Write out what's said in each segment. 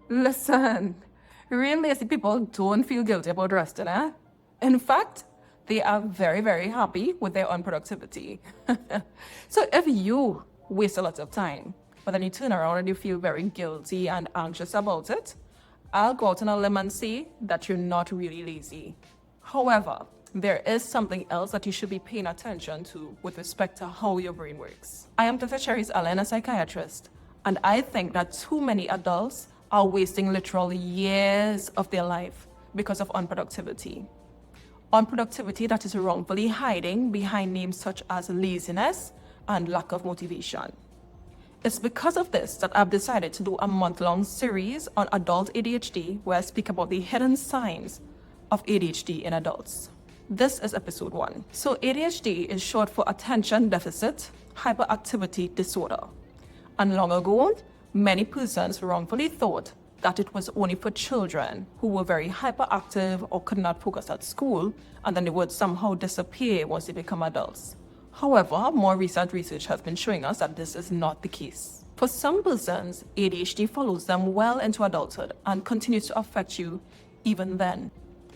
Listen, real lazy people don't feel guilty about resting, eh? In fact, they are very, very happy with their own productivity. So if you waste a lot of time, but then you turn around and you feel very guilty and anxious about it, I'll go out on a limb and say that you're not really lazy. However, there is something else that you should be paying attention to with respect to how your brain works. I am Dr. Cherishe Alleyne, a psychiatrist, and I think that too many adults are wasting literal years of their life because of unproductivity. Unproductivity that is wrongfully hiding behind names such as laziness and lack of motivation. It's because of this that I've decided to do a month-long series on adult ADHD where I speak about the hidden signs of ADHD in adults. This is episode 1. So ADHD is short for Attention Deficit Hyperactivity Disorder. And long ago, many persons wrongfully thought that it was only for children who were very hyperactive or could not focus at school, and then they would somehow disappear once they become adults. However, more recent research has been showing us that this is not the case. For some persons, ADHD follows them well into adulthood and continues to affect you even then.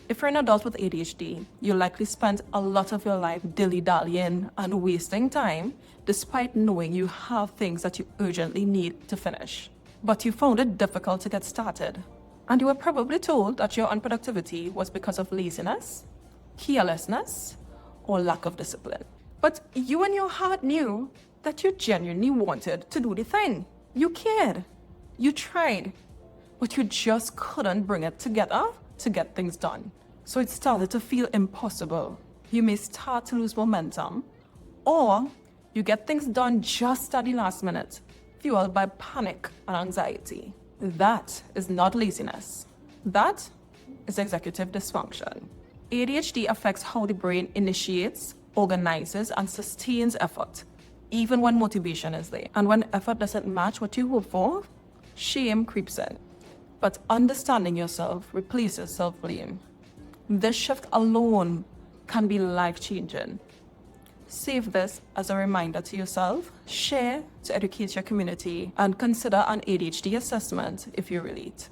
If you're an adult with ADHD, you'll likely spend a lot of your life dilly-dallying and wasting time despite knowing you have things that you urgently need to finish. But you found it difficult to get started. And you were probably told that your unproductivity was because of laziness, carelessness, or lack of discipline. But you in your heart knew that you genuinely wanted to do the thing. You cared. You tried. But you just couldn't bring it together to get things done. So it started to feel impossible. You may start to lose momentum, or you get things done just at the last minute, fueled by panic and anxiety. That is not laziness. That is executive dysfunction. ADHD affects how the brain initiates, organizes, and sustains effort, even when motivation is there. And when effort doesn't match what you hope for, shame creeps in. But understanding yourself replaces self-blame. This shift alone can be life-changing. Save this as a reminder to yourself, share to educate your community, and consider an ADHD assessment if you relate.